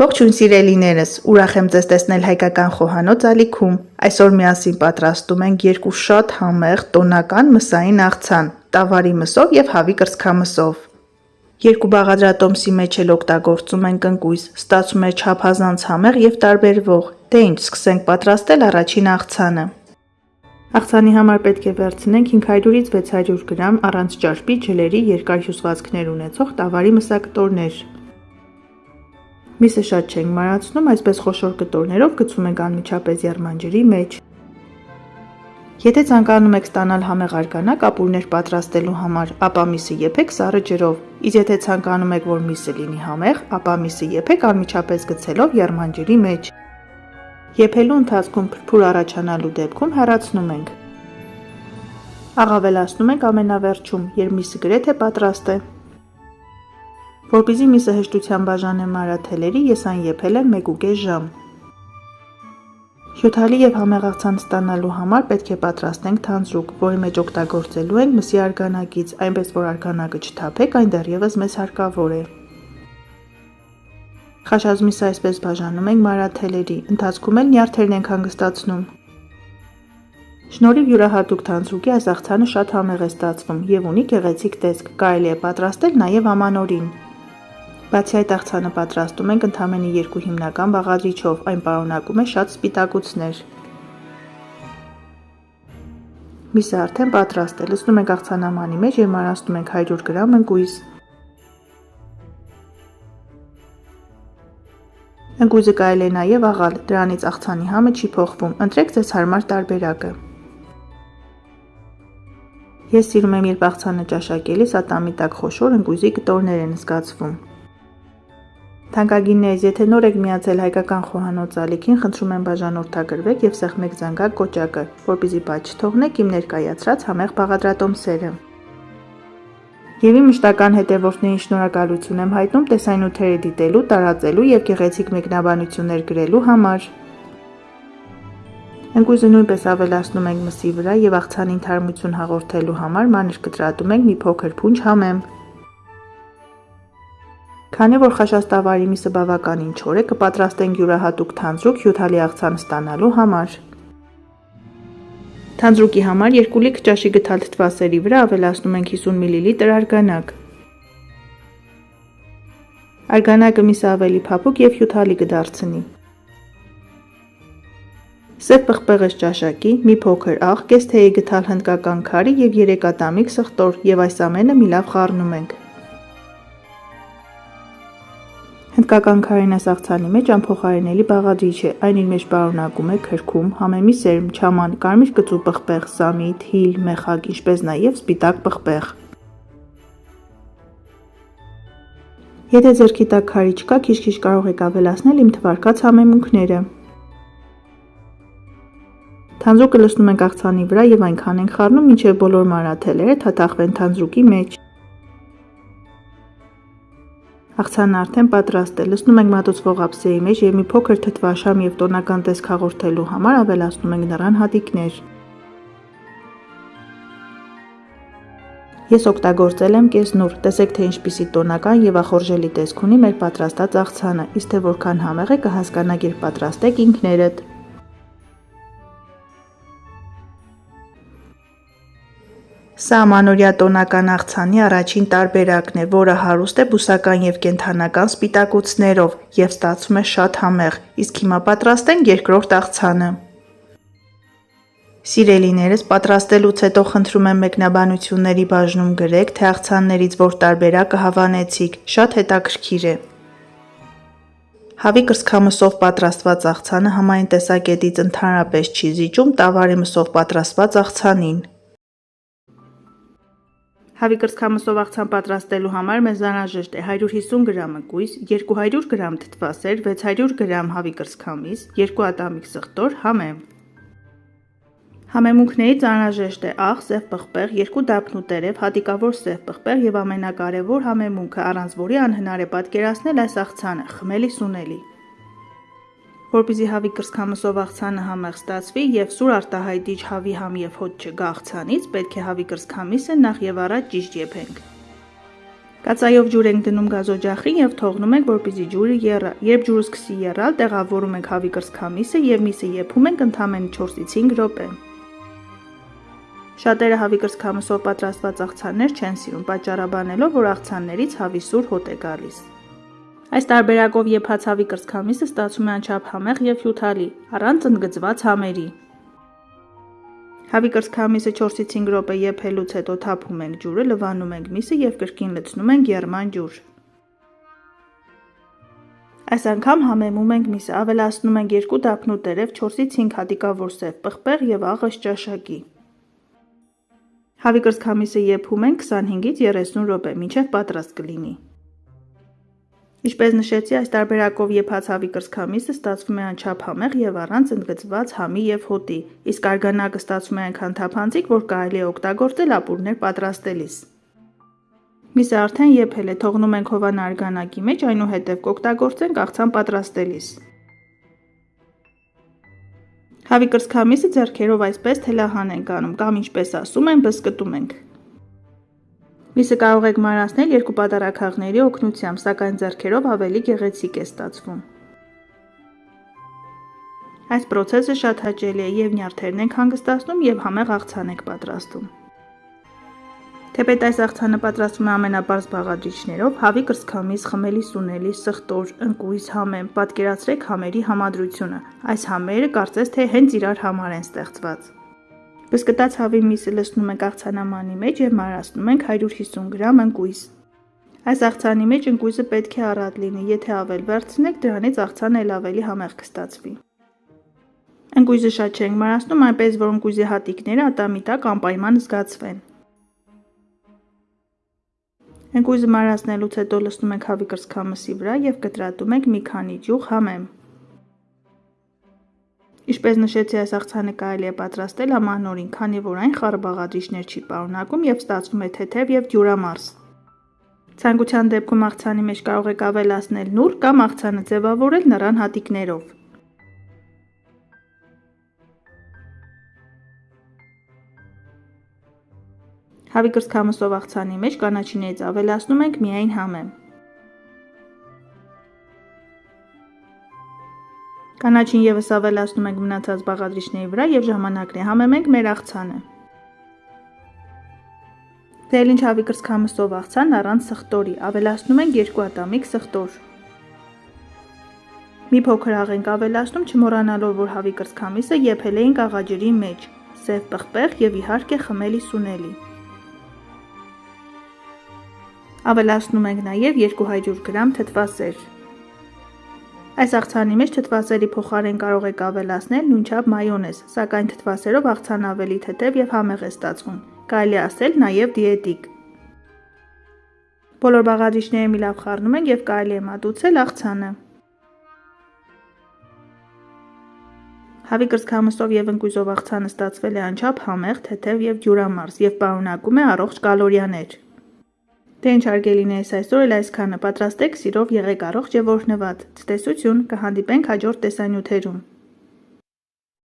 Ողջույն սիրելիներս, ուրախ եմ ձեզ տեսնել հայկական խոհանոց ալիքում։ Այսօր միասին պատրաստում ենք երկու շատ համեղ տոնական մսային աղցան՝ տավարի մսով եւ հավի կրծքամսով։ Երկու բաղադրատոմսի մեջ էլ օգտագործում ենք ընկույզ, ստացվում է չափազանց համեղ եւ տարբերվող։ Դե ինչ, սկսենք պատրաստել առաջին աղցանը։ Աղցանի համար պետք է վերցնենք 500-ից 600 գրամ առանց ճարպի ջլերի երկար հյուսվածքներ ունեցող տավարի մսակտորներ։ Միսը շատ չենք մարացնում, այսպես խոշոր կտորներով գցում ենք անմիջապես եռմանջրի մեջ։ Եթե ցանկանում եք ստանալ համեղ արգանակ ապուրներ պատրաստելու համար, ապա միսը եփեք սառը ջրով, իսկ եթե ցանկանում եք, որ միսը լինի համեղ, ապա միսը եփեք անմիջապես գցելով եռմանջրի մեջ։ Եփելու ընթացքում փրփուր առաջանալու դեպքում հեռացնում ենք։ Աղավելացնում ենք ամենավերջում, երբ միսը գրեթե պատրաստ է։ Որպեսզի միսը հեշտությամբ բաժանեմ մարաթելերի, ես այն եփել եմ 1.5 ժամ։ Հյութալի եւ համեղ աղցան ստանալու համար պետք է պատրաստենք թանձրուկ, որի մեջ օգտագործելու ենք մսի արգանակից, այնպես որ արգանակը չթափեք, այն դեռևս մեզ հարկավոր է։ Խաշած միսը այսպես բաժանում ենք մարաթելերի, ընթացքում էլ նյարդերն ենք հանգստացնում։ Շնորհիվ յուրահատուկ թանձրուկի այս աղցանը շատ համեղ է ստացվում եւ ունի գեղեցիկ տեսք, կարելի է պատրաստել նաեւ ամանորին։ Բացի այդ աղցանը պատրաստում ենք ընդամենը 2 հիմնական բաղադրիչով, այն պարունակում է շատ սպիտակուցներ։ Միսը արդեն պատրաստ է, լցնում ենք աղցանամանի մեջ եւ մարացնում ենք 100 գրամ ընկույզ։ Ընկույզը կարելի է նաեւ աղալ, դրանից աղցանի համը չի փոխվում, ընտրեք ձեզ հարմար տարբերակը։ Ես սիրում եմ, երբ աղցանը ճաշակելիս ատամի տակ խոշոր ընկույզի կտորներ են զգացվում։ Թանկագիններս, եթե նոր եք միացել հայկական խոհանոց ալիքին, խնդրում եմ բաժանորդագրվեք եւ սեղմեք զանգակ կոճակը, որպեսզի բաց չթողնեք իմ ներկայացրած համեղ բաղադրատոմսերը։ Եվ իմ մշտական հետևորդներին շնորհակալություն եմ հայտնում տեսանյութերը դիտելու, տարածելու եւ գեղեցիկ մեկնաբանություններ գրելու համար։ Ընկույզը նույնպես ավելացնում ենք մսի վրա եւ աղցանին թարմություն հաղորդելու համար մանր կտրատում ենք մի փոքր փունջ համեմ։ Քանի որ խաշած տավարի միսը բավականին չոր է, կպատրաստենք յուրահատուկ թանձրուկ հյութալի աղցան ստանալու համար։ Թանձրուկի համար 2 լիտր ճաշի գթալ թթվասերի վրա ավելացնում ենք 50 մլ արգանակ։ Արգանակը միսը ավելի փափուկ եւ հյութալի կդարձնի։ Սև պղպեղես ճաշակի, մի փոքր աղ, կես թեյի գթալ հնդկական քարի եւ 3 ատամիկ սխտոր եւ այս ամենը մի լավ խառնում ենք։ Հնդկական քարին այս աղցանի մեջ անփոխարինելի բաղադրիչ է, այն իր մեջ պարունակում է քրքում, համեմի սերմ, չաման, կարմիր կծու պղպեղ, սամիտ, հիլ, մեխակ, ինչպես նաև սպիտակ պղպեղ։ Եթե ձեռքի տակ քարի չկա, քիչ-քիչ կարող եք ավելացնել իմ թվարկած համեմունքները։ Թանձրուկը լցնում ենք աղցանի վրա եւ այնքան ենք խառնում, մինչեւ բոլոր մանրաթելերը թաթախվեն թանձրուկի մեջ։ Աղցանն արդեն պատրաստ է, լցնում ենք մատուցվող ափսեի մեջ եւ մի փոքր թթվաշամ եւ տոնական տեսք հաղորդելու համար ավելացնում ենք նռան հատիկներ։ Ես օգտագործել եմ կես նուռ, տեսեք թե ինչպիսի տոնական եւ ախորժելի տեսք ունի մեր պատրաստած աղցանը, իսկ թե որքան համեղ է կհասկանաք, երբ պատրաստեք ինքներդ։ Սա ամանորյա տոնական աղցանի առաջին տարբերակն է, որը հարուստ է բուսական եւ կենդանական սպիտակուցներով եւ ստացվում է շատ համեղ, իսկ հիմա պատրաստենք երկրորդ աղցանը։ Սիրելիներս, պատրաստելուց հետո խնդրում եմ մեկնաբանությունների բաժնում գրեք, թե աղցաններից որ տարբերակը հավանեցիք, շատ հետաքրքիր է։ Հավի կրծքամսով պատրաստված աղցանը համայն տեսակետից ընդհանրապես չի զիջում տավարի մսով պատրաստված աղցանին։ Հավի կրծքամսով աղցան պատրաստելու համար մեզ անհրաժեշտ է 150 գրամ ընկույզ, 200 գրամ թթվասեր, 600 գրամ հավի կրծքամիս, 2 ատամիկ սխտոր, համեմ։ Համեմունքներից անհրաժեշտ է աղ, սև պղպեղ, 2 դափնու տերև, հատիկավոր սև պղպեղ եւ ամենակարևոր համեմունքը, առանց որի անհնար է պատկերացնել այս աղցանը՝ խմելի սունելի։ Որպեսզի հավի կրծքամսով աղցանը համեղ ստացվի եւ սուր արտահայտիչ հավի համ եւ հոտ չգա աղցանից, պետք է հավի կրծքամիսը նախ եւ առաջ ճիշտ եփենք։ Կացայով ջուր ենք դնում գազօջախին եւ թողնում ենք, որպեսզի ջուրը եռա։ Երբ ջուրը սկսի եռալ, տեղավորում ենք հավի կրծքամիսը եւ միսը եփում ենք ընդամենը 4-ից 5 րոպե։ Շատերը հավի կրծքամսով պատրաստված աղցաններ չեն սիրում, պատճառաբանելով, որ աղցաններից հավի սուր հոտ է գալիս։ Այս տարբերակով եփած հավի կրծքամիսը ստացվում է անչափ համեղ եւ հյութալի, առանց ընդգծված համերի։ Հավի կրծքամիսը 4-ից 5 րոպե եփելուց հետո թափում ենք ջուրը, լվանում ենք միսը եւ կրկին լցնում ենք եռման ջուր։ Այս անգամ համեմում ենք միսը, ավելացնում ենք 2 դափնու տերև 4-ից 5 հատիկավոր սև պղպեղ եւ աղը ճաշակի։ Հավի կրծքամիսը եփում ենք 25-ից 30 րոպե, մինչև պատրաստ կլինի։ Ինչպես նշեցի, այս տարբերակով եփած հավի կրծքամիսը ստացվում է անչափ համեղ եւ առանց ընդգծված համի եւ հոտի, իսկ արգանակը ստացվում է այնքան թափանցիկ, որ կարելի է օգտագործել ապուրներ պատրաստելիս։ Միսը արդեն եփել է, թողնում ենք հովանը արգանակի մեջ, այնուհետև կօգտագործենք աղցան պատրաստելիս։ Հավի կրծքամիսը ձեռքերով այսպես թելահան ենք անում, կամ ինչպես ասում են, բզկտում ենք։ Միսը կարող եք մարացնել 2 պատարագաղների օգնությամբ, սակայն ձեռքերով ավելի գեղեցիկ է ստացվում։ Այս պրոցեսը շատ հաճելի է եւ նյարդերն ենք հանգստացնում եւ համեղ աղցան ենք պատրաստում։ Թեպետ այս աղցանը պատրաստվում է ամենապարզ բաղադրիչներով, հավի կրծքամիս, խմելի սունելի, սխտոր, ընկույզ, համեմ, պատկերացրեք համերի համադրությունը։ Այս համերը կարծես թե հենց իրար համար են ստեղծված։ Բզկտած հավի միսը լցնում ենք աղցանամանի մեջ եւ մարացնում ենք 150 գրամ ընկույզ։ Այս աղցանի մեջ ընկույզը պետք է առատ լինի, եթե ավել վերցնեք, դրանից աղցանը էլ ավելի համեղ կստացվի։ Ընկույզը շատ չենք մարացնում, այնպես որ ընկույզի հատիկները ատամի տակ անպայման զգացվեն։ Ընկույզը մարացնելուց հետո լցնում ենք հավի կրծքամսի վրա եւ կտրատում ենք մի քանի ջուղ համեմ։ Ինչպես նշեցի, այս աղցանը կարելի է պատրաստել ամանորին, քանի որ այն խառը բաղադրիչներ չի պարունակում եւ ստացվում է թեթև եւ ջուրամարս։ Ցանկության դեպքում աղցանի մեջ կարող եք ավելացնել նուռ կամ աղցանը ձևավորել նռան հատիկներով։ Հավի կրծքամսով աղցանի մեջ կանաչիներից ավելացնում ենք միայն համեմ։ Կանաչին եւս ավելացնում ենք մնացած բաղադրիչների վրա եւ ժամանակն է համեմ ենք մեր աղցանը։ Դե ինչ հավի կրծքամսով աղցան առանց սխտորի, ավելացնում ենք 2 ատամիկ սխտոր։ Մի փոքր աղ ենք ավելացնում, չմոռանալով, որ հավի կրծքամիսը եփել էինք աղաջրի մեջ, սև պղպեղ եւ իհարկե խմելի սունելի։ Ավելացնում ենք նաեւ 200 գրամ թթվասեր։ Այս աղցանի մեջ թթվասերի փոխարեն կարող եք ավելացնել նույնչափ մայոնեզ, սակայն թթվասերով աղցանը ավելի թեթև եւ համեղ է ստացվում, կարելի է ասել նաեւ դիետիկ։ Բոլոր բաղադրիչները մի լավ խառնում ենք եւ կարելի է մատուցել աղցանը։ Հավի կրծքամսով եւ ընկույզով աղցանը ստացվել է անչափ համեղ, թեթև եւ ջուրամարս եւ պարունակում է առողջ կալորիաներ։ Դե ինչ հարգելիներս, այսօր էլ այսքանը, պատրաստեք սիրով, եղեք առողջ եւ օրհնված։ Ցտեսություն, կհանդիպենք հաջորդ տեսանյութերում։